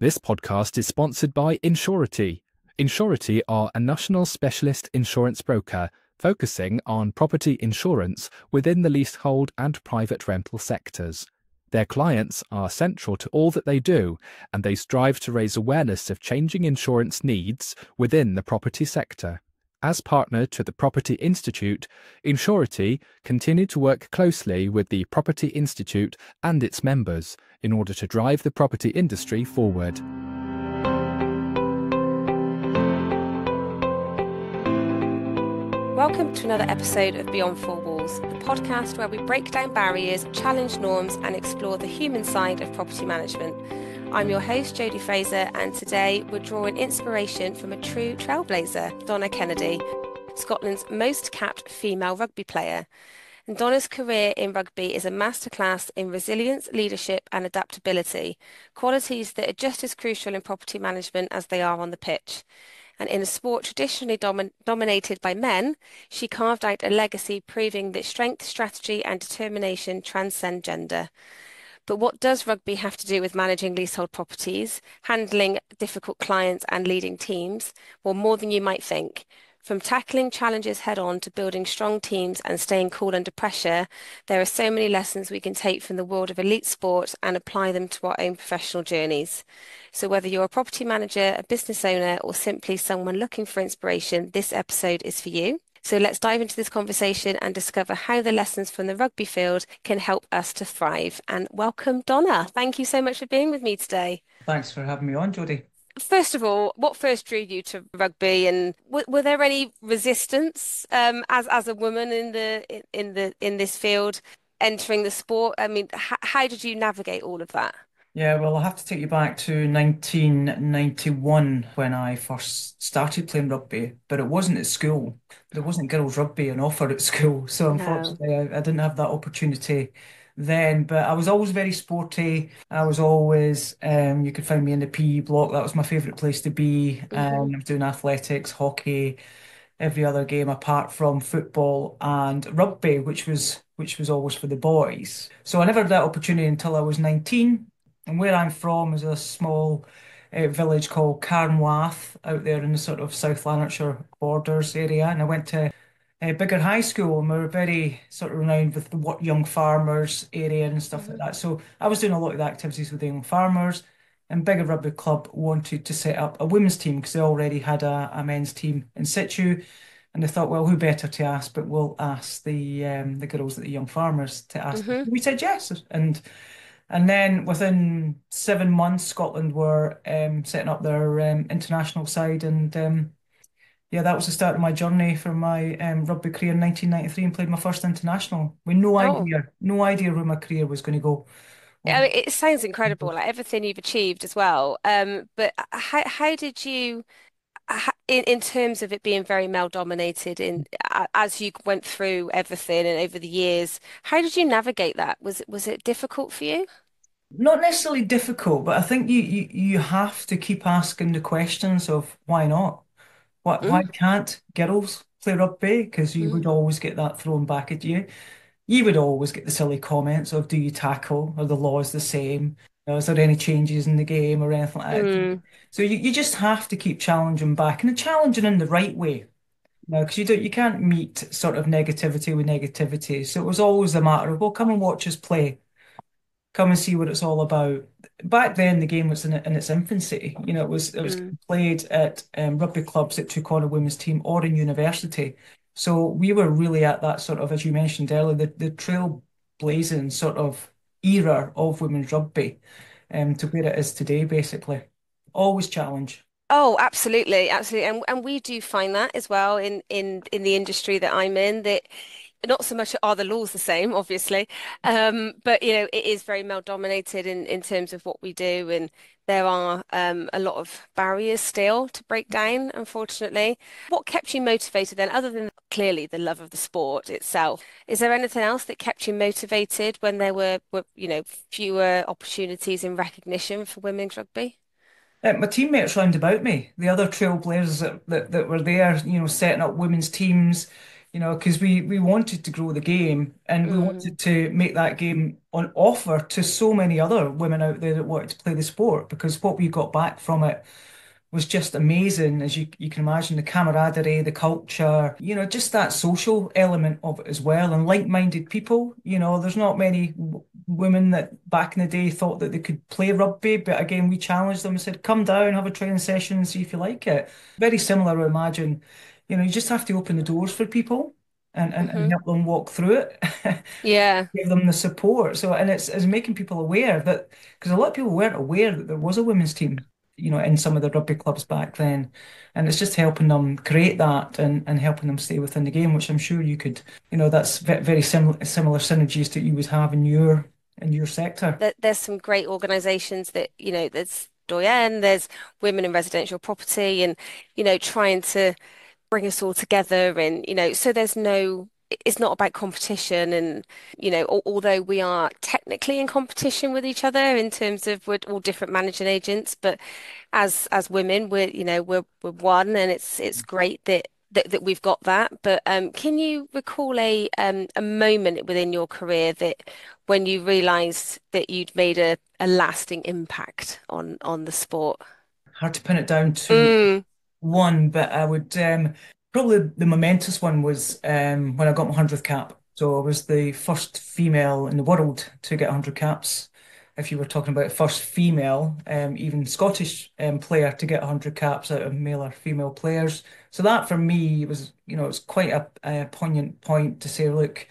This podcast is sponsored by Insurity. Insurity are a national specialist insurance broker focusing on property insurance within the leasehold and private rental sectors. Their clients are central to all that they do, and they strive to raise awareness of changing insurance needs within the property sector. As partner to the Property Institute, Insurity continue to work closely with the Property Institute and its members in order to drive the property industry forward. Welcome to another episode of Beyond Four Walls, the podcast where we break down barriers, challenge norms and explore the human side of property management. I'm your host, Jodie Fraser, and today we're drawing inspiration from a true trailblazer, Donna Kennedy, Scotland's most capped female rugby player. And Donna's career in rugby is a masterclass in resilience, leadership and adaptability, qualities that are just as crucial in property management as they are on the pitch. And in a sport traditionally dominated by men, she carved out a legacy proving that strength, strategy and determination transcend gender. But what does rugby have to do with managing leasehold properties, handling difficult clients and leading teams? Well, more than you might think. From tackling challenges head-on to building strong teams and staying cool under pressure, there are so many lessons we can take from the world of elite sport and apply them to our own professional journeys. So whether you're a property manager, a business owner, or simply someone looking for inspiration, this episode is for you. So let's dive into this conversation and discover how the lessons from the rugby field can help us to thrive. And welcome, Donna. Thank you so much for being with me today. Thanks for having me on, Jodie. First of all, what first drew you to rugby, and were there any resistance as a woman in this field entering the sport? I mean, how did you navigate all of that? Yeah, well, I have to take you back to 1991 when I first started playing rugby, but it wasn't at school. There wasn't girls' rugby on offer at school, so No. unfortunately, I didn't have that opportunity then. But I was always very sporty. I was always, you could find me in the PE block. That was my favourite place to be. Hmm. I was doing athletics, hockey, every other game apart from football and rugby, which was always for the boys. So I never had that opportunity until I was 19. And where I'm from is a small village called Carnwath out there in the sort of South Lanarkshire borders area. And I went to a bigger high school, and we were very sort of renowned with the young farmers area and stuff like Hmm. that. So I was doing a lot of the activities with the young farmers. And Bigger Rugby Club wanted to set up a women's team because they already had a men's team in situ. And they thought, well, who better to ask? But we'll ask the girls at the young farmers to ask. Hmm. We said yes, and then within 7 months, Scotland were setting up their international side, and yeah, that was the start of my journey for my rugby career in 1993, and played my first international with Oh, no idea where my career was going to go. I Or mean, it sounds incredible, like everything you've achieved as well. But how did you, in terms of it being very male dominated, as you went through everything and over the years, how did you navigate that? Was it difficult for you? Not necessarily difficult, but I think you have to keep asking the questions of why not? Why Mm, can't girls play rugby? Because you mm, would always get that thrown back at you. You would always get the silly comments of, do you tackle? Are the laws the same? Is there any changes in the game or anything like that? mm, So you just have to keep challenging back and challenging in the right way. Because you can't meet sort of negativity with negativity. So it was always a matter of, well, come and watch us play. Come and see what it's all about. Back then, the game was in its infancy. It was mm. played at rugby clubs that took on a women's team or in university. So we were really at that sort of, as you mentioned earlier, the trailblazing sort of era of women's rugby, to where it is today, basically. Always challenge. Oh, absolutely, absolutely, and we do find that as well in the industry that I'm in, that not so much are the laws the same, obviously, but it is very male dominated in terms of what we do, and there are a lot of barriers still to break down, unfortunately. What kept you motivated then, other than clearly the love of the sport itself? Is there anything else that kept you motivated when there were fewer opportunities in recognition for women's rugby? My teammates round about me, the other trailblazers that were there, setting up women's teams, because we wanted to grow the game and we Mm. wanted to make that game on offer to so many other women out there that wanted to play the sport because what we got back from it was just amazing, as you can imagine, the camaraderie, the culture, just that social element of it as well, and like-minded people. There's not many women that back in the day thought that they could play rugby, but again, we challenged them and said, "Come down, have a training session, and see if you like it." Very similar, I imagine. You just have to open the doors for people and Hmm. help them walk through it. Yeah. Give them the support. So, and it's making people aware that because a lot of people weren't aware that there was a women's team, in some of the rugby clubs back then, and it's just helping them create that and helping them stay within the game, which I'm sure you could, that's very similar synergies that you would have in your sector. There's some great organizations that, there's Doyen, there's Women in Residential Property, and, trying to bring us all together. And, so it's not about competition. And, although we are technically in competition with each other in terms of we're all different managing agents, but as women, we're one, and it's great that we've got that. But can you recall a moment within your career that when you realised that you'd made a lasting impact on the sport? Hard to pin it down to Mm, one, but I would probably the momentous one was when I got my 100th cap. So I was the first female in the world to get 100 caps. If you were talking about first female, even Scottish player to get 100 caps out of male or female players. So that for me was, it's quite a poignant point to say, look,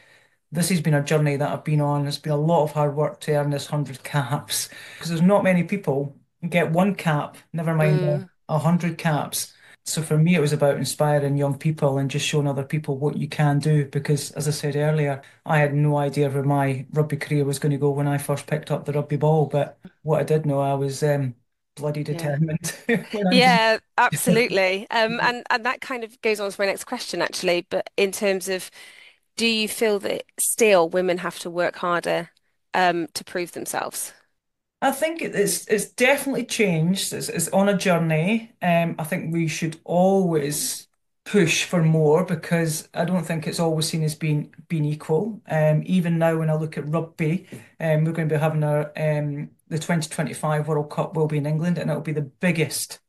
this has been a journey that I've been on. It's been a lot of hard work to earn this 100 caps because there's not many people who get one cap, never mind mm, 100 caps. So for me, it was about inspiring young people and just showing other people what you can do. Because as I said earlier, I had no idea where my rugby career was going to go when I first picked up the rugby ball. But what I did know, I was bloody yeah. determined when I did. Yeah, absolutely. And that kind of goes on to my next question, actually. But in terms of, do you feel that still women have to work harder to prove themselves? I think it's definitely changed. It's on a journey. I think we should always push for more because I don't think it's always seen as being equal. Even now, when I look at rugby, we're going to be having the 2025 World Cup will be in England, and it'll be the biggest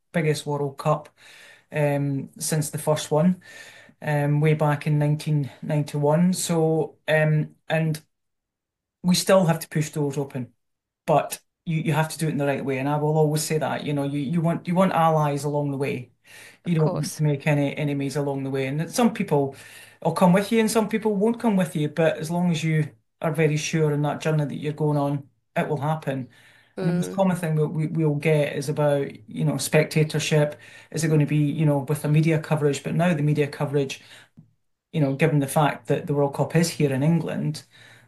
World Cup since the first one, way back in 1991. So, and we still have to push doors open, but you have to do it in the right way. And I will always say that, you want allies along the way. You Of don't want course. to make any enemies along the way. And that some people will come with you and some people won't come with you. But as long as you are very sure in that journey that you're going on, it will happen. And the most Mm, common thing that we'll get is about, spectatorship. Is it going to be, with the media coverage? But now the media coverage, given the fact that the World Cup is here in England,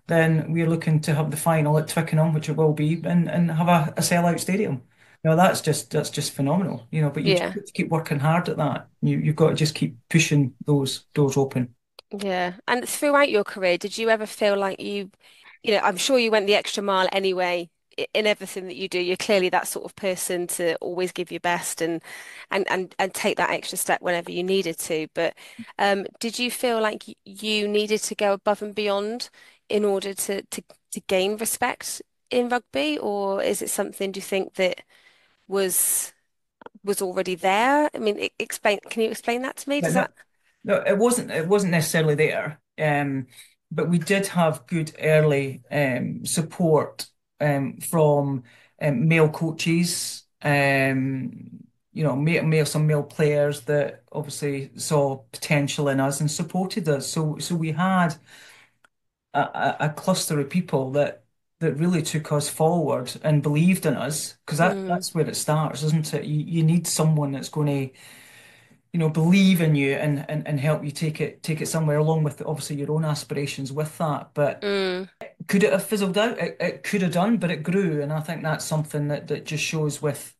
then we're looking to have the final at Twickenham, which it will be, and have a sellout stadium. That's just phenomenal, but you just yeah. have to keep working hard at that. You've got to just keep pushing those doors open. Yeah. And throughout your career, did you ever feel like I'm sure you went the extra mile anyway in everything that you do. You're clearly that sort of person to always give your best and take that extra step whenever you needed to. But did you feel like you needed to go above and beyond in order to gain respect in rugby, or is it something do you think that was was already there? I mean, can you explain that to me? But Does no, that? no, it wasn't necessarily there. But we did have good early support from male coaches, some male players that obviously saw potential in us and supported us. So we had a cluster of people that really took us forward and believed in us because Mm, that's where it starts, isn't it? You need someone that's going to believe in you and help you take it somewhere along with obviously your own aspirations with that. But mm, could it have fizzled out? It could have done, but it grew. And I think that's something that just shows with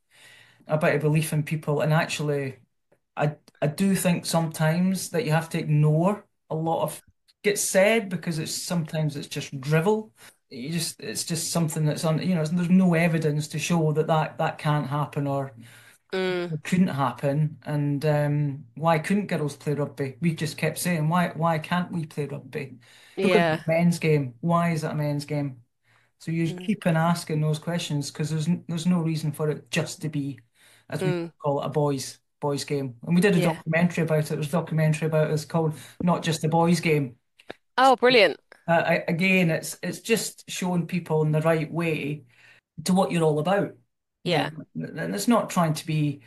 a bit of belief in people. And actually, I do think sometimes that you have to ignore a lot of gets said because sometimes it's just drivel. It's just something that's there's no evidence to show that can't happen or Mm, It couldn't happen, and why couldn't girls play rugby? We just kept saying, why can't we play rugby? Because it's yeah. a men's game. Why is it a men's game? So you Mm, keep on asking those questions because there's no reason for it just to be, as we mm, call it, a boys game. And we did a yeah. documentary about it. There was a documentary about it. It's called Not Just a Boys Game. Oh, brilliant. Again, it's just showing people in the right way to what you're all about. You Yeah. know, and it's not trying to be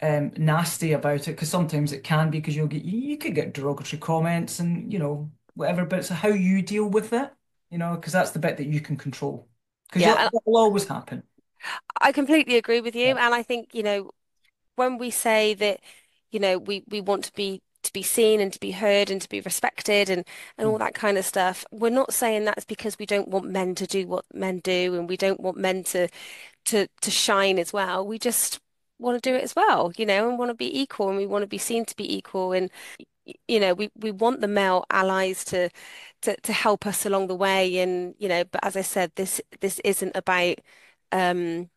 nasty about it because sometimes it can be because you could get derogatory comments and whatever, but it's how you deal with it, because that's the bit that you can control. Because Yeah. that will always happen. I completely agree with Yeah. you. And I think, when we say that, we want to be seen and to be heard and to be respected and all that kind of stuff, we're not saying that's because we don't want men to do what men do and we don't want men to shine as well. We just want to do it as well, and want to be equal and we want to be seen to be equal. And we want the male allies to help us along the way. And but as I said, this isn't about um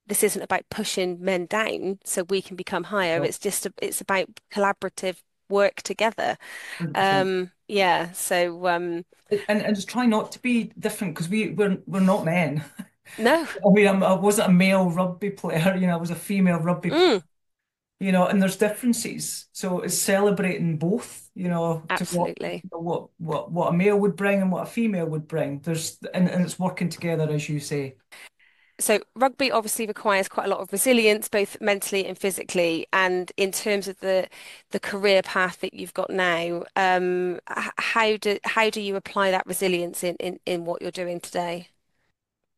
this isn't about pushing men down so we can become higher. So, It's about collaborative work together. 100%. Yeah. So And just try not to be different because we're not men. no. I mean, I wasn't a male rugby player, I was a female rugby player, Mm, and there's differences. So it's celebrating both, to absolutely. what a male would bring and what a female would bring. And it's working together, as you say. So rugby obviously requires quite a lot of resilience, both mentally and physically. And in terms of the career path that you've got now, how do you apply that resilience in what you're doing today?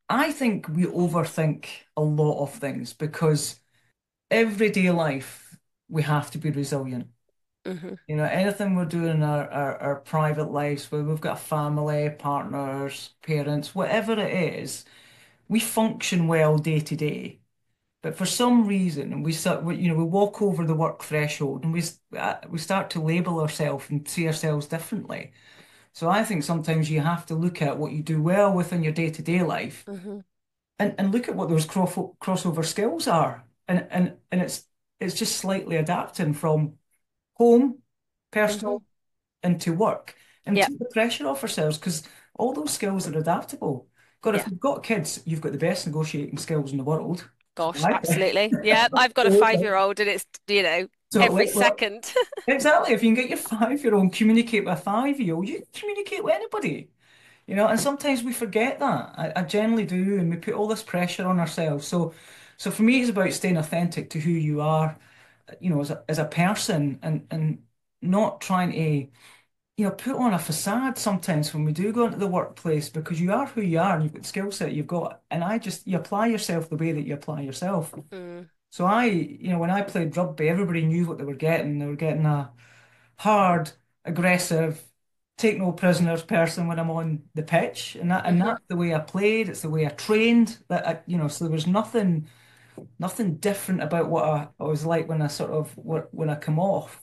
I think we overthink a lot of things because everyday life we have to be resilient. Hmm. Anything we're doing in our private lives, where we've got a family, partners, parents, whatever it is, we function well day to day. But for some reason, we walk over the work threshold and we start to label ourselves and see ourselves differently. So I think sometimes you have to look at what you do well within your day-to-day life Hmm. and look at what those crossover skills are. And it's just slightly adapting from home, Hmm. personal, into work and Yeah. take the pressure off ourselves because all those skills are adaptable. God, if Yeah. you've got kids, you've got the best negotiating skills in the world. So Gosh, I think. absolutely. Yeah. I've got a Absolutely. 5-year-old and it's, Totally. every Well, second. exactly. If you can get your 5-year-old and communicate with a 5-year-old, you can communicate with anybody. And sometimes we forget that. I generally do, and we put all this pressure on ourselves. So for me, it's about staying authentic to who you are, as a person, and not trying to, put on a facade sometimes when we do go into the workplace because you are who you are and you've got the skill set you've got. And you apply yourself the way that you apply yourself. Mm, So when I played rugby, everybody knew what they were getting. They were getting a hard, aggressive, take no prisoners person when I'm on the pitch, and hmm. that's the way I played. It's the way I trained. So there was nothing different about what I was like when when I come off.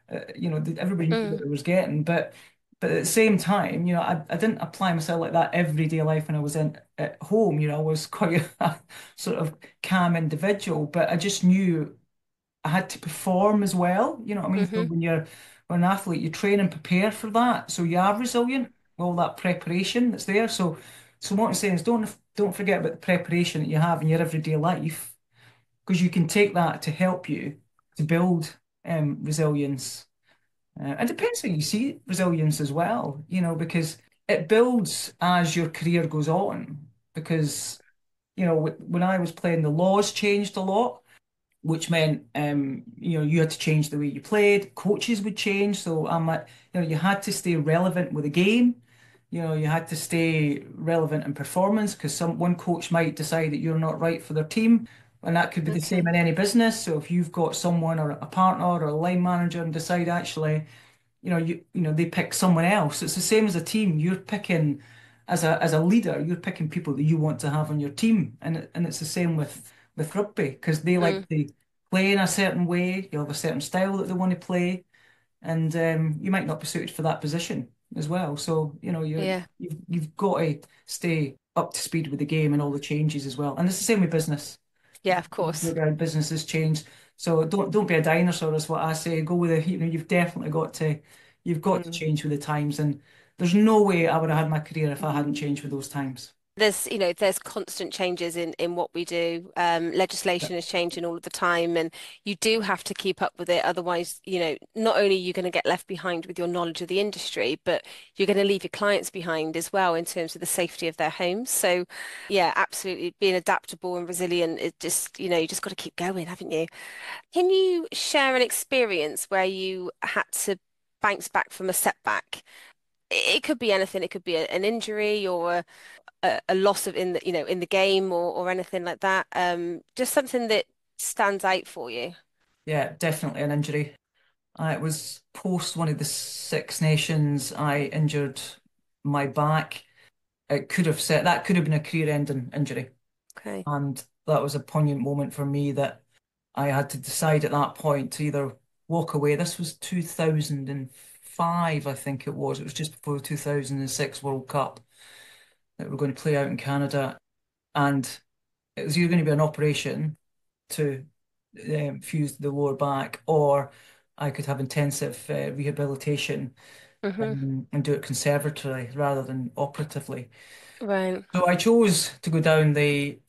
Everybody knew what Mm, I was getting, but at the same time, I didn't apply myself like that everyday life when I was in at home. I was quite a sort of calm individual, but I just knew I had to perform as well. You know what I mean? So hmm. when an athlete, you train and prepare for that, so you are resilient. All that preparation that's there. So what I'm saying is, don't forget about the preparation that you have in your everyday life, because you can take that to help you to build resilience. And it depends how you see resilience as well. Because it builds as your career goes on. Because when I was playing, the laws changed a lot, which meant you had to change the way you played. Coaches would change, so you had to stay relevant with the game. You had to stay relevant in performance because one coach might decide that you're not right for their team, and that could be the same Okay. in any business. So if you've got someone or a partner or a line manager and decide actually they pick someone else. It's the same as a team. You're picking as a leader, you're picking people that you want to have on your team, and it's the same with rugby because they Mm, like to play in a certain way. You have a certain style that they want to play, and you might not be suited for that position as well. So yeah. you've got to stay up to speed with the game and all the changes as well. And it's the same with business. Yeah, of course. Businesses change. So don't be a dinosaur is what I say. Go with it. You've definitely you've got to Mm. change with the times. And there's no way I would have had my career if I hadn't changed with those times. There's constant changes in what we do. Legislation is changing all of the time, and you do have to keep up with it. Otherwise, not only are you going to get left behind with your knowledge of the industry, but you're going to leave your clients behind as well in terms of the safety of their homes. So, yeah, absolutely, being adaptable and resilient is just, you just got to keep going, haven't you? Can you share an experience where you had to bounce back from a setback? It could be anything. It could be an injury or a loss of in the game or anything like that. Just something that stands out for you. Yeah, definitely an injury. It was post one of the Six Nations. I injured my back. That could have been a career-ending injury, Okay. and that was a poignant moment for me that I had to decide at that point to either walk away. This was 2005, I think it was. It was just before the 2006 World Cup that we're going to play out in Canada, and it was either going to be an operation to fuse the lower back, or I could have intensive rehabilitation Hmm. and do it conservatively rather than operatively. Right. So I chose to go down the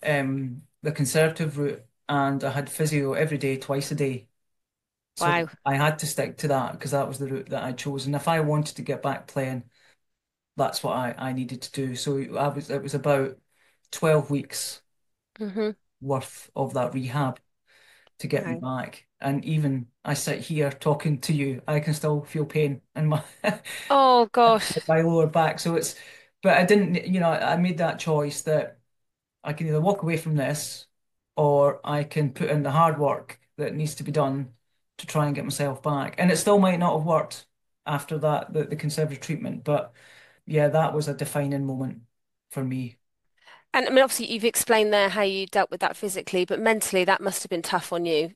conservative route, and I had physio every day, twice a day. So Wow. I had to stick to that because that was the route that I chose. And if I wanted to get back playing, that's what I needed to do. So it was about 12 weeks Hmm. worth of that rehab to get me Wow. back. And even I sit here talking to you, I can still feel pain in my Oh gosh. my lower back. But I didn't, I made that choice that I can either walk away from this or I can put in the hard work that needs to be done to try and get myself back. And it still might not have worked after that, the conservative treatment. But yeah, that was a defining moment for me. And I mean, obviously, you've explained there how you dealt with that physically, but mentally, that must have been tough on you.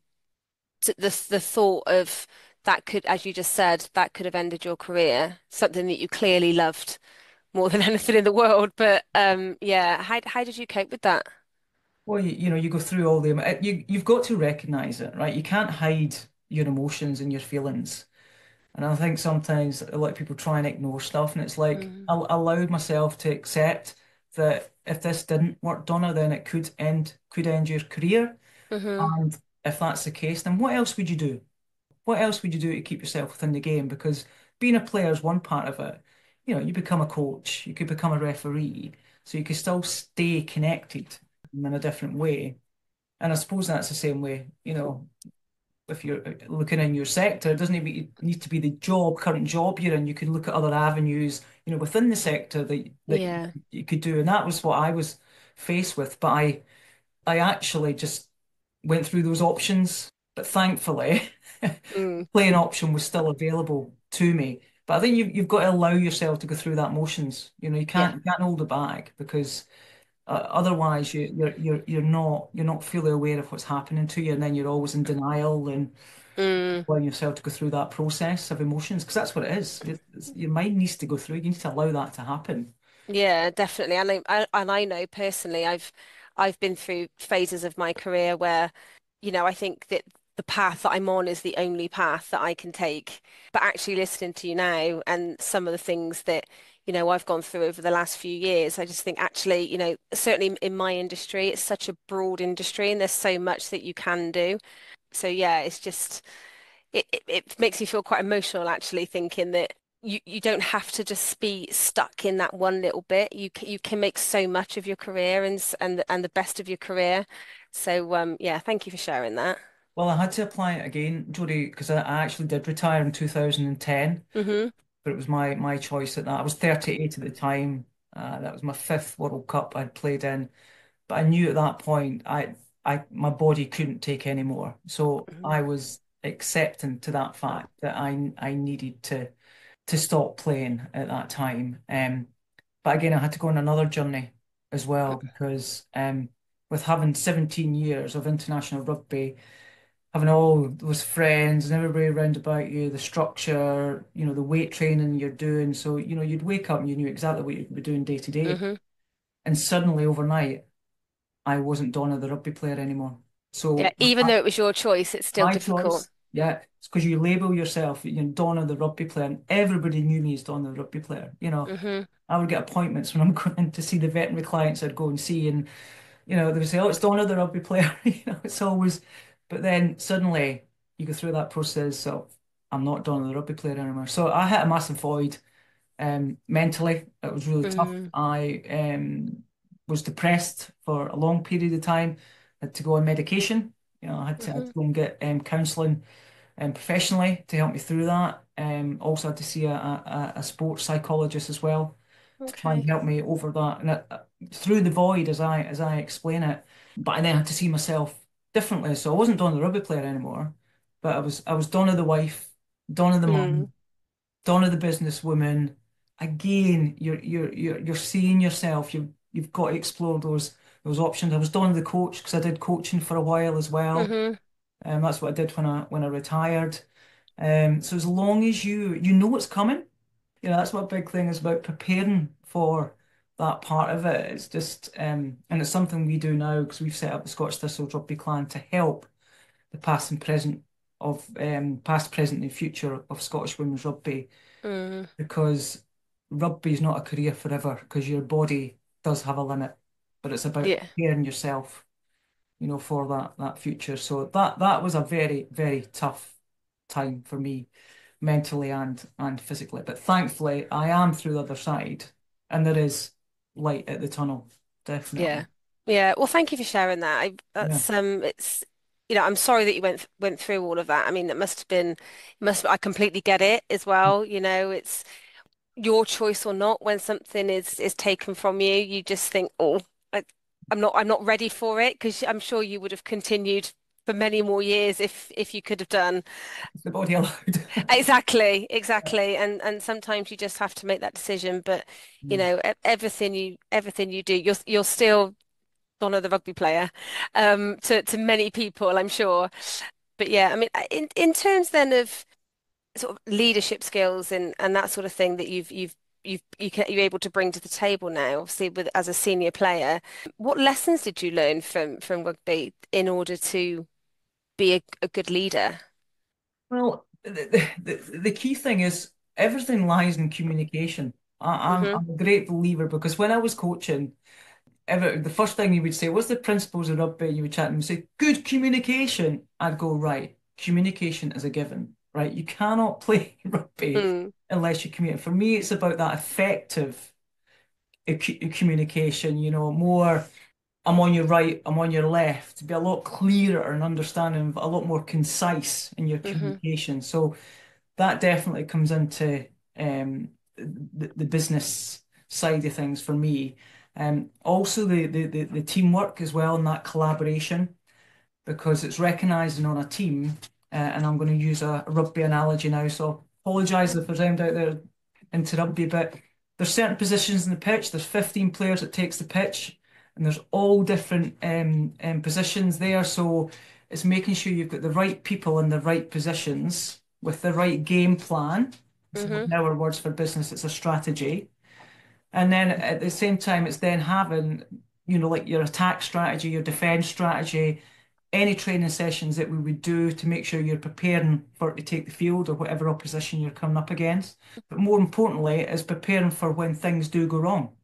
The thought of that could, as you just said, that could have ended your career, something that you clearly loved more than anything in the world. But yeah, how did you cope with that? Well, you go through all you've got to recognize it, right? You can't hide your emotions and your feelings. And I think sometimes a lot of people try and ignore stuff, and it's like Mm-hmm. I allowed myself to accept that if this didn't work, Donna, then it could end your career. Mm-hmm. And if that's the case, then what else would you do? What else would you do to keep yourself within the game? Because being a player is one part of it. You become a coach, you could become a referee, so you could still stay connected in a different way. And I suppose that's the same way, if you're looking in your sector, it doesn't even need to be the current job you're in. You can look at other avenues, within the sector that Yeah. you could do. And that was what I was faced with. But I actually just went through those options. But thankfully, Mm. playing option was still available to me. But I think you've got to allow yourself to go through that motions. You Yeah. can't hold it back because otherwise you're not fully aware of what's happening to you, and then you're always in denial and Mm. allowing yourself to go through that process of emotions because that's what it is. Your mind needs to go through. You need to allow that to happen. Yeah, definitely. And I know personally, I've been through phases of my career where, I think that the path that I'm on is the only path that I can take. But actually listening to you now and some of the things that, I've gone through over the last few years, I just think actually, certainly in my industry, it's such a broad industry and there's so much that you can do. So yeah, it's just it makes me feel quite emotional actually thinking that you don't have to just be stuck in that one little bit. You can make so much of your career and the best of your career. So yeah, thank you for sharing that. Well, I had to apply it again, Jodie, because I actually did retire in 2010, Hmm. but it was my choice at that. I was 38 at the time. That was my fifth World Cup I'd played in. But I knew at that point my body couldn't take any more. So Hmm. I was accepting to that fact that I needed to stop playing at that time. But again, I had to go on another journey as well because with having 17 years of international rugby, having all those friends and everybody around about you, the structure, the weight training you're doing. So, you'd wake up and you knew exactly what you'd be doing day to day. Hmm. And suddenly overnight, I wasn't Donna the rugby player anymore. Yeah, So even though it was your choice, it's still my difficult. choice, yeah, it's because you label yourself, Donna the rugby player, and everybody knew me as Donna the rugby player. Hmm. I would get appointments when I'm going in to see the veterinary clients I'd go and see, and they would say, "Oh, it's Donna the rugby player." It's always, but then suddenly you go through that process of I'm not Donna the rugby player anymore. So I hit a massive void. Mentally, it was really tough. Mm. I was depressed for a long period of time. Had to go on medication. I had to Hmm. go and get counselling professionally to help me through that. Also had to see a sports psychologist as well to try and Okay. help me over that and through the void as I explain it. But I then had to see myself differently. So I wasn't Donna the rugby player anymore, but I was Donna the wife, Donna the Mm. mum, Donna the businesswoman. Again, you're seeing yourself. You've got to explore those options. I was Donna the coach because I did coaching for a while as well. Hmm. That's what I did when I retired. So as long as you know what's coming, that's what a big thing is about preparing for that part of it. It's just and it's something we do now because we've set up the Scottish Thistles Rugby Clan to help the past, present, and future of Scottish women's rugby Mm. because rugby is not a career forever because your body does have a limit, but it's about Yeah. preparing yourself, for that future. So that was a very, very tough time for me mentally and physically. But thankfully I am through the other side and there is light at the tunnel, definitely. Yeah. Yeah. Well, thank you for sharing that. Yeah. It's, I'm sorry that you went through all of that. I mean, it must have been, I completely get it as well. It's your choice or not when something is taken from you. You just think, oh, I, I'm not ready for it because I'm sure you would have continued for many more years if you could have done. Is the body allowed? Exactly, exactly. And sometimes you just have to make that decision. But Mm. everything you do, you're still Donna the rugby player, to many people, I'm sure. But yeah, I mean, in terms then of sort of leadership skills and that sort of thing that you're able to bring to the table now, obviously with as a senior player, what lessons did you learn from rugby in order to be a good leader? Well, the key thing is everything lies in communication. Hmm. I'm a great believer because when I was coaching, the first thing you would say, what's the principles of rugby? You would chat and say, good communication. I'd go, right, communication is a given, right? You cannot play rugby Mm. unless you communicate. For me, it's about that effective communication, more I'm on your right, I'm on your left, to be a lot clearer and understanding, a lot more concise in your Hmm. communication. So that definitely comes into the business side of things for me. Also the teamwork as well and that collaboration because it's recognizing on a team. And I'm going to use a rugby analogy now, so apologise if there's anyone out there into rugby, but there's certain positions in the pitch. There's 15 players that takes the pitch, and there's all different positions there. So it's making sure you've got the right people in the right positions with the right game plan. So Hmm. in our words for business, it's a strategy. And then at the same time, it's then having, like your attack strategy, your defense strategy, any training sessions that we would do to make sure you're preparing for it to take the field or whatever opposition you're coming up against. But more importantly, is preparing for when things do go wrong.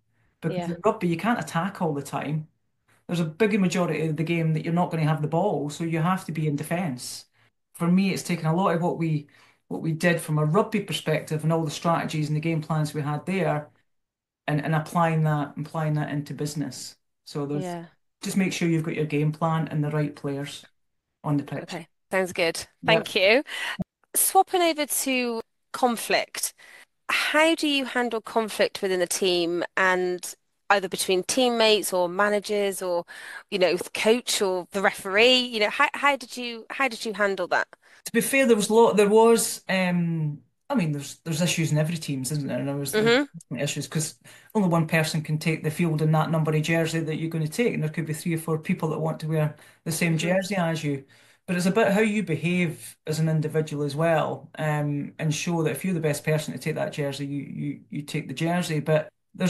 Because Yeah, in rugby, you can't attack all the time. There's a bigger majority of the game that you're not going to have the ball, so you have to be in defence. For me, it's taken a lot of what we did from a rugby perspective and all the strategies and the game plans we had there and applying that into business. So there's yeah. just make sure you've got your game plan and the right players on the pitch. Okay, sounds good. Yeah. Thank you. Swapping over to conflict. How do you handle conflict within the team and either between teammates or managers or, the coach or the referee? How did you handle that? To be fair, I mean, there's issues in every team, isn't there? And there was Hmm. issues because only one person can take the field in that number of jersey that you're going to take, and there could be three or four people that want to wear the same Hmm. jersey as you. But it's about how you behave as an individual as well, and show that if you're the best person to take that jersey, you take the jersey. But there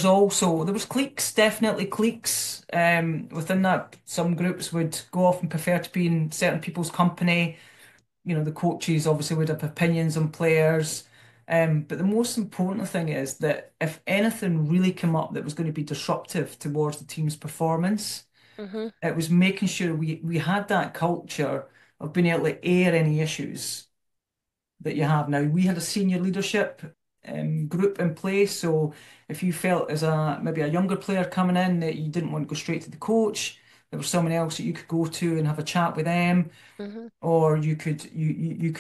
was cliques, definitely cliques. Within that, some groups would go off and prefer to be in certain people's company. The coaches obviously would have opinions on players. But the most important thing is that if anything really came up that was going to be disruptive towards the team's performance, Hmm. it was making sure we had that culture of being able to air any issues that you have now. We had a senior leadership group in place, so if you felt as a maybe a younger player coming in that you didn't want to go straight to the coach, there was someone else that you could go to and have a chat with them, Hmm. or you could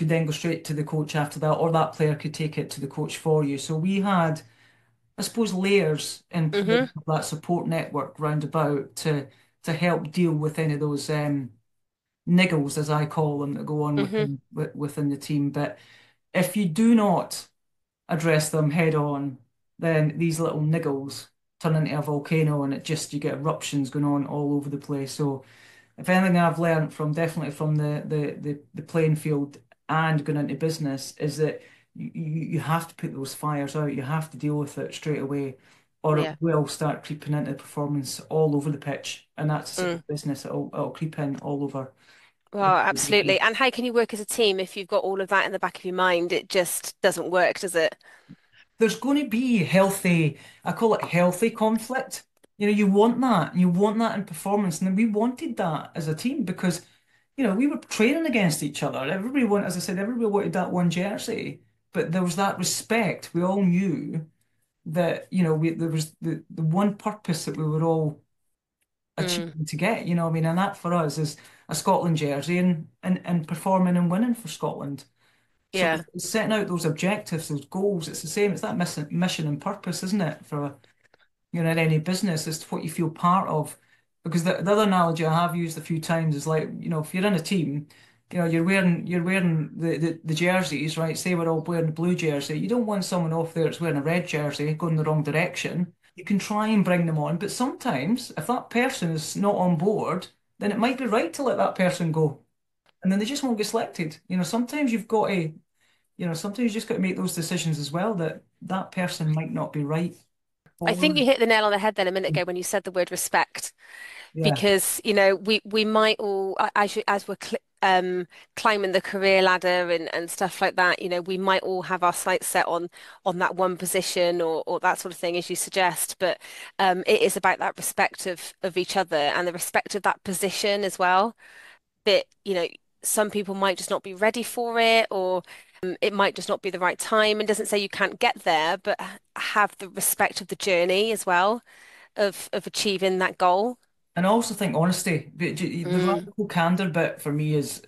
then go straight to the coach after that, or that player could take it to the coach for you. So we had, I suppose, layers in place Hmm. of that support network round about to help deal with any of those niggles, as I call them, that go on Hmm. within the team. But if you do not address them head on, then these little niggles turn into a volcano, and you get eruptions going on all over the place. So if anything I've learned from definitely from the playing field and going into business is that you have to put those fires out. You have to deal with it straight away, or it Yeah. will start creeping into performance all over the pitch. And that's the same Mm. with business. It'll creep in all over. Well, absolutely. And how can you work as a team if you've got all of that in the back of your mind? It just doesn't work, does it? There's going to be healthy, I call it healthy conflict. You want that. You want that in performance. And then we wanted that as a team because, we were training against each other. As I said, everybody wanted that one jersey, but there was that respect. We all knew that, there was the one purpose that we were all Mm. achieving to get, what I mean? And that for us is a Scotland jersey and performing and winning for Scotland. So Yeah. it's setting out those objectives, those goals. It's the same. It's that mission and purpose, isn't it? In any business, it's what you feel part of. Because the other analogy I have used a few times is like, if you're in a team, you're wearing the jerseys, right? Say we're all wearing the blue jersey. You don't want someone off there that's wearing a red jersey going the wrong direction. You can try and bring them on, but sometimes if that person is not on board, then it might be right to let that person go. And then they just won't get selected. Sometimes sometimes you just got to make those decisions as well that that person might not be right I for. think you hit the nail on the head then a minute ago when you said the word respect, Yeah. because we might all as we're climbing the career ladder and stuff like that, we might all have our sights set on that one position or that sort of thing as you suggest, but it is about that respect of each other and the respect of that position as well. That some people might just not be ready for it, or it might just not be the right time. And doesn't say you can't get there, but have the respect of the journey as well of achieving that goal. And I also think honesty, the Mm, radical candor bit for me is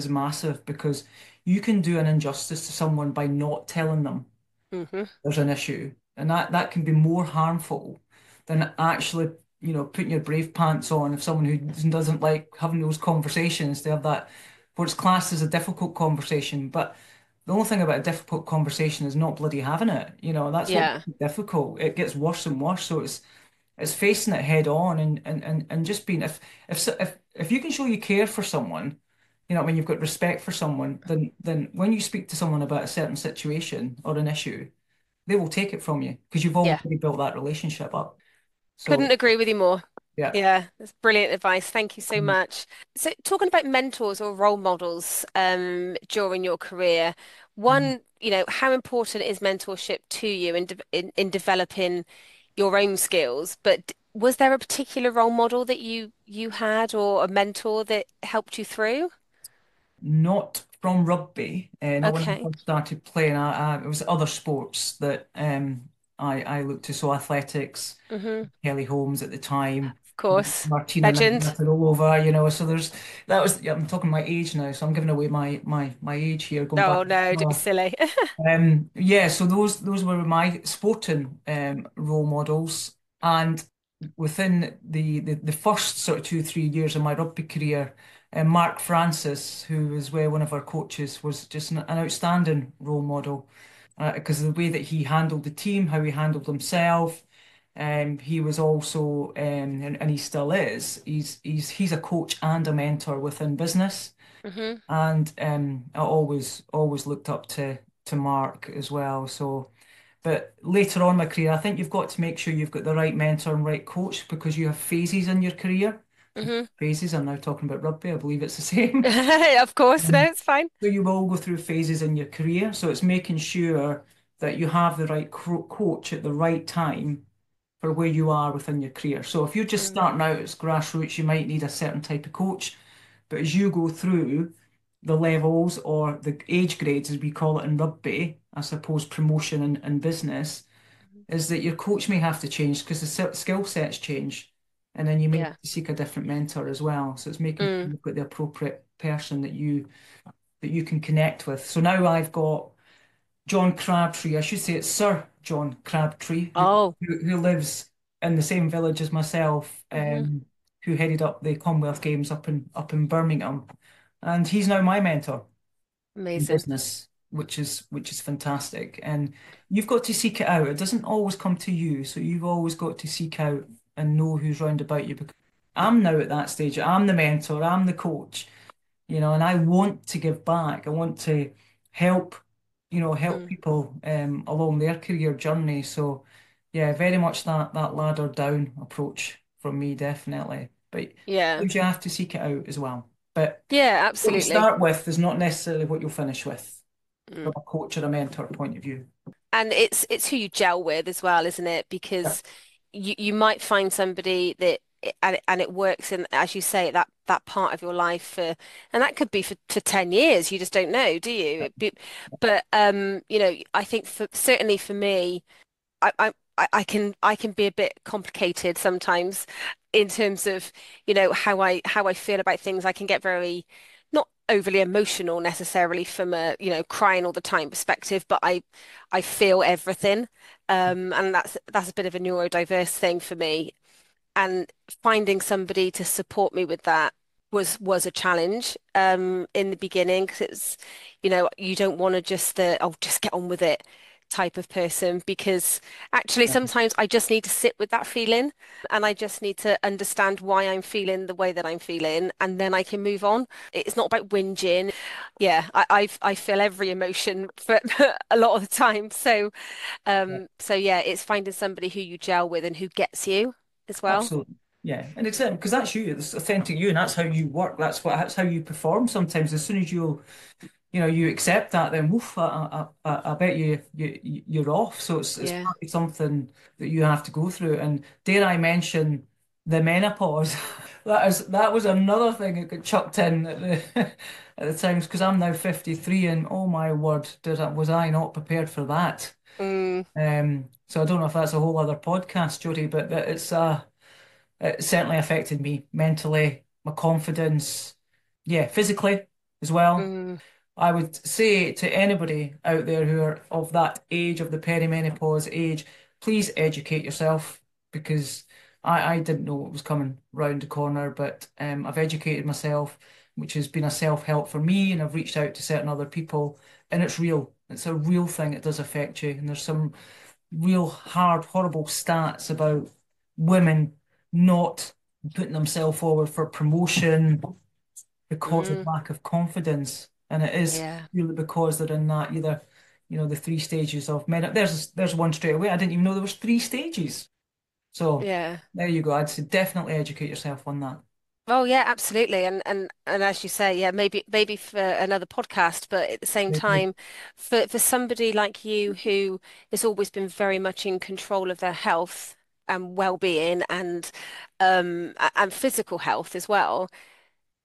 massive because you can do an injustice to someone by not telling them hmm. there's an issue, and that can be more harmful than actually, putting your brave pants on. If someone who doesn't like having those conversations, they have that what's classed as a difficult conversation. But the only thing about a difficult conversation is not bloody having it. That's what Yeah. makes it difficult. It gets worse and worse. So it's facing it head on and just being if you can show you care for someone, when you've got respect for someone, then when you speak to someone about a certain situation or an issue, they will take it from you because you've Yeah. already built that relationship up. Couldn't So agree with you more. yeah. Yeah, that's brilliant advice. Thank you so much. So, talking about mentors or role models during your career, Mhm. one, how important is mentorship to you in developing your own skills? But was there a particular role model that you had or a mentor that helped you through? Not from rugby. Not when I Okay. first started playing. It was other sports that I looked to. So athletics, Hmm. Kelly Holmes at the time, Of course. Martina Legend. Navratilova. So that was. Yeah, I'm talking my age now, so I'm giving away my age here, going back. Oh no, don't be silly. Yeah, so those were my sporting role models, and within the first sort of 2 3 years of my rugby career, Mark Francis, who was where one of our coaches, was just an outstanding role model because of the way that he handled the team, how he handled himself. He was also, and he still is. He's a coach and a mentor within business. Hmm. And I always looked up to Mark as well. So But later on in my career, I think you've got to make sure you've got the right mentor and right coach because you have phases in your career. Hmm. Phases, I'm now talking about rugby, I believe it's the same. Of course, no, it's fine. So you will go through phases in your career. So it's making sure that you have the right coach at the right time for where you are within your career. So if you're just Mm, starting out as grassroots, you might need a certain type of coach. But as you go through the levels or the age grades, as we call it in rugby, I suppose promotion and business, is that your coach may have to change because the skill sets change. And then you may yeah. need to seek a different mentor as well. So it's making sure Mm, you've got the appropriate person that you can connect with. So now I've got John Crabtree. I should say it's Sir John Crabtree, oh. who lives in the same village as myself, Hmm. who headed up the Commonwealth Games up in Birmingham, and he's now my mentor in Amazing. business, which is fantastic. And you've got to seek it out. It doesn't always come to you, so you've always got to seek out and know who's round about you. Because I'm now at that stage. I'm the mentor. I'm the coach, and I want to give back. I want to help, help Mm, people along their career journey. So, yeah, very much that ladder down approach from me, definitely. But yeah. you have to seek it out as well. But Yeah, what you absolutely. start with is not necessarily what you'll finish with from Mm. a coach or a mentor point of view. And it's who you gel with as well, isn't it? Yeah, Because you might find somebody that and it works in, as you say, that part of your life for, and that could be for 10 years. You just don't know, do you? But I think for certainly for me, I can be a bit complicated sometimes in terms of, how I feel about things. I can get very not overly emotional necessarily from a, crying all the time perspective, but I feel everything. And that's a bit of a neurodiverse thing for me. And finding somebody to support me with that was a challenge in the beginning because it's, you don't want to just just get on with it type of person because actually yeah, sometimes I just need to sit with that feeling and I just need to understand why I'm feeling the way that I'm feeling and then I can move on. It's not about whinging. Yeah, I feel every emotion for a lot of the time. yeah. So yeah, it's finding somebody who you gel with and who gets you as well. Absolutely. Yeah, and it's because that's you, it's authentic you, and that's how you work. That's how you perform. Sometimes, as soon as you accept that, then woof, I bet you're off. So it's Yeah. probably something that you have to go through. And dare I mention the menopause? That was another thing that got chucked in at the at the times because I'm now 53, and oh my word, was I not prepared for that? Mm, So I don't know if that's a whole other podcast, Jodie, but it certainly affected me mentally, my confidence, yeah, physically as well. mm, I would say to anybody out there who are of that age, of the perimenopause age, please educate yourself because I didn't know what was coming round the corner, but I've educated myself, which has been a self-help for me, and I've reached out to certain other people, and it's real. It's a real thing. It does affect you, and there's some real hard, horrible stats about women not putting themselves forward for promotion because of mm, lack of confidence. And it is yeah. really because they're in that either, the three stages of men. There's one straight away. I didn't even know there was three stages. So Yeah. there you go. I'd say definitely educate yourself on that. Oh yeah, absolutely. And as you say, yeah, maybe for another podcast, but at the same Maybe. time, for somebody like you who has always been very much in control of their health and well-being and physical health as well,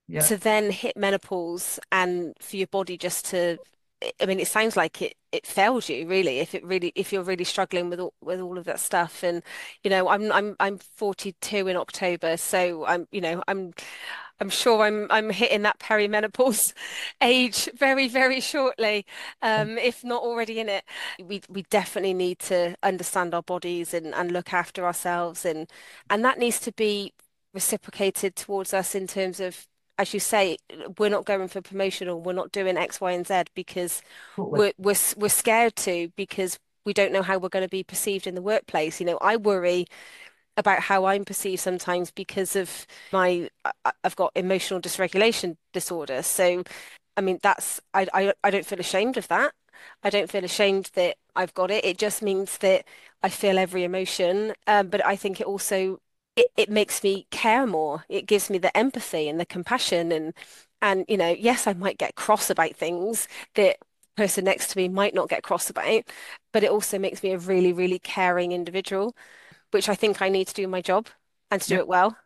Yeah, to then hit menopause and for your body just to, I mean, it sounds like it failed you really if you're really struggling with all of that stuff. And I'm 42 in October, so I'm sure I'm hitting that perimenopause age very, very shortly, if not already in it. We definitely need to understand our bodies and look after ourselves, and that needs to be reciprocated towards us in terms of, as you say, we're not going for promotion or we're not doing X, Y, and Z because totally. we're scared to because we don't know how we're going to be perceived in the workplace. I worry about how I'm perceived sometimes because of I've got emotional dysregulation disorder. So, I mean, I don't feel ashamed of that. I don't feel ashamed that I've got it. It just means that I feel every emotion. But I think it also it makes me care more. It gives me the empathy and the compassion and yes, I might get cross about things that the person next to me might not get cross about, but it also makes me a really, really caring individual, which I think I need to do my job and to do Yeah, it well.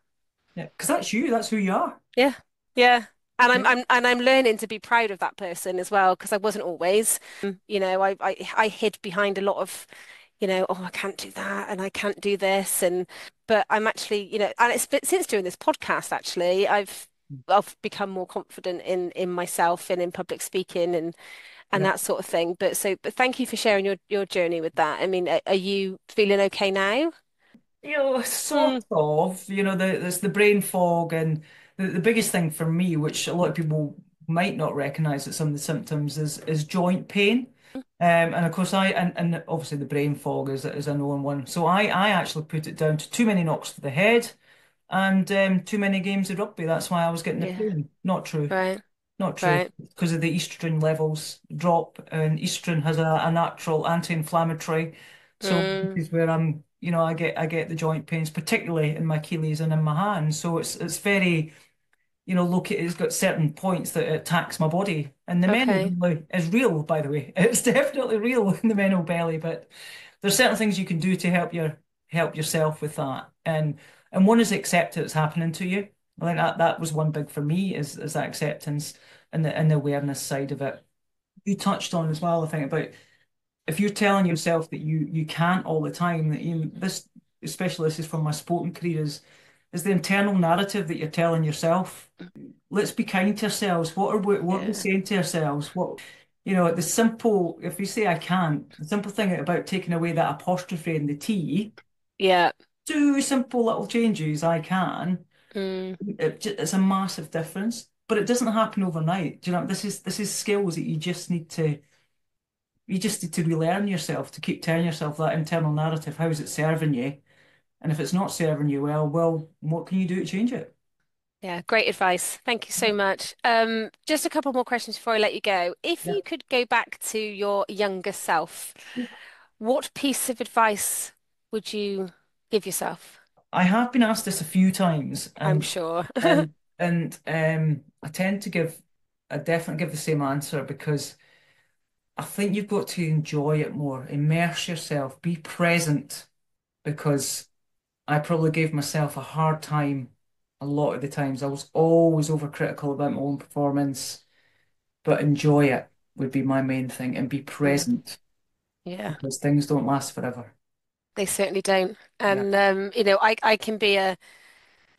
yeah, because that's you. That's who you are. Yeah. Yeah. And Yeah, I'm learning to be proud of that person as well, because I wasn't always. I hid behind a lot of, oh, I can't do that and I can't do this but I'm actually, and it's but since doing this podcast actually, I've become more confident in myself and in public speaking and yeah. that sort of thing. But thank you for sharing your journey with that. I mean, are you feeling okay now? Sort Mm, of. There's the brain fog, and the biggest thing for me, which a lot of people might not recognize that some of the symptoms is joint pain. And of course, and obviously the brain fog is a known one. So I actually put it down to too many knocks to the head and too many games of rugby. That's why I was getting the yeah. pain. Not true. Right. Not true. Right. Because of the estrogen levels drop, and estrogen has a natural anti-inflammatory. So Mm, this is where I get the joint pains, particularly in my Achilles and in my hands. So it's very, look, it's got certain points that it attacks my body. And the mental okay. belly is real, by the way. It's definitely real in the mental belly, but there's certain things you can do to help yourself with that. And one is accept it's happening to you. I think that was one big for me is that acceptance and the awareness side of it. You touched on as well, I think, about if you're telling yourself that you can't all the time, that this, especially this is from my sporting career, is the internal narrative that you're telling yourself. Let's be kind to ourselves. What are we Yeah. saying to ourselves? The simple, if you say I can't, the simple thing about taking away that apostrophe in the T, Yeah. two simple little changes, I can, Mm, it's a massive difference. But it doesn't happen overnight. Do you know, this is skills that you just need to relearn yourself to keep telling yourself that internal narrative. How is it serving you? And if it's not serving you well, what can you do to change it? yeah. Great advice. Thank you so much. Just a couple more questions before I let you go. If Yeah. you could go back to your younger self, what piece of advice would you give yourself? I have been asked this a few times, I'm and sure. I tend to I definitely give the same answer because I think you've got to enjoy it more, immerse yourself, be present, because I probably gave myself a hard time a lot of the times. I was always overcritical about my own performance, but enjoy it would be my main thing, and be Mm, present yeah, because things don't last forever. they certainly don't. Yeah, And I can be a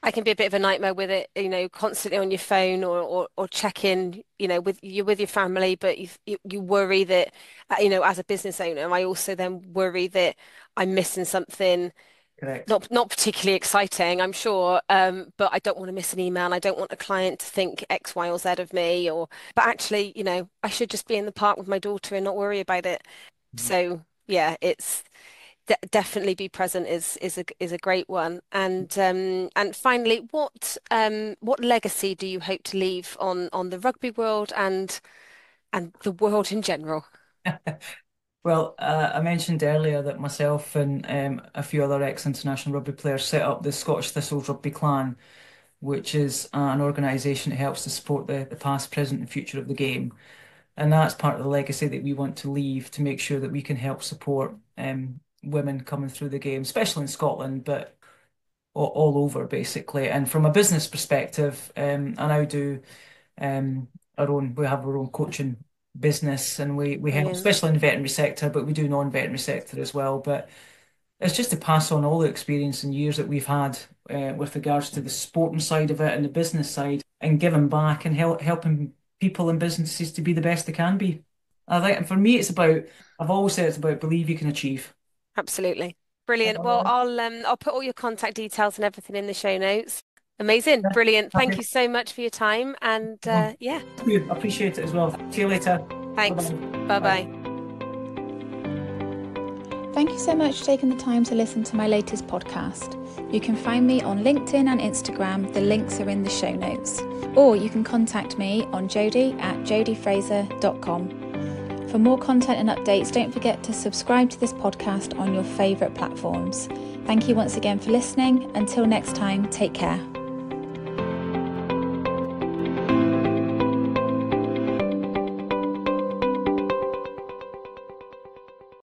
bit of a nightmare with it, constantly on your phone or checking, with your family, but you worry that, as a business owner, I also then worry that I'm missing something correct. not particularly exciting, I'm sure, but I don't want to miss an email. I don't want a client to think X, Y, or Z of me, but actually, I should just be in the park with my daughter and not worry about it. So yeah, it's de definitely be present is a great one. And finally, what legacy do you hope to leave on the rugby world and the world in general? Well, I mentioned earlier that myself and a few other ex-international rugby players set up the Scottish Thistles Rugby Clan, which is an organisation that helps to support the past, present, and future of the game. And that's part of the legacy that we want to leave to make sure that we can help support women coming through the game, especially in Scotland, but all over basically. And from a business perspective, I now do we have our own coaching business, and we help, Brilliant. especially in the veterinary sector, but we do non-veterinary sector as well. But it's just to pass on all the experience and years that we've had with regards to the sporting side of it and the business side, and giving back and helping people and businesses to be the best they can be. I think, and for me, I've always said it's about believe you can achieve. Absolutely. Brilliant. All Well, right. I'll put all your contact details and everything in the show notes. Amazing. Yeah, Brilliant. Thank happy. you so much for your time. And yeah, Thank you. Appreciate it as well. See you later. thanks. Bye-bye. Bye Bye. bye. Thank you so much for taking the time to listen to my latest podcast. You can find me on LinkedIn and Instagram. The links are in the show notes. Or you can contact me on Jodie@jodiefraser.com. For more content and updates, don't forget to subscribe to this podcast on your favourite platforms. Thank you once again for listening. Until next time, take care.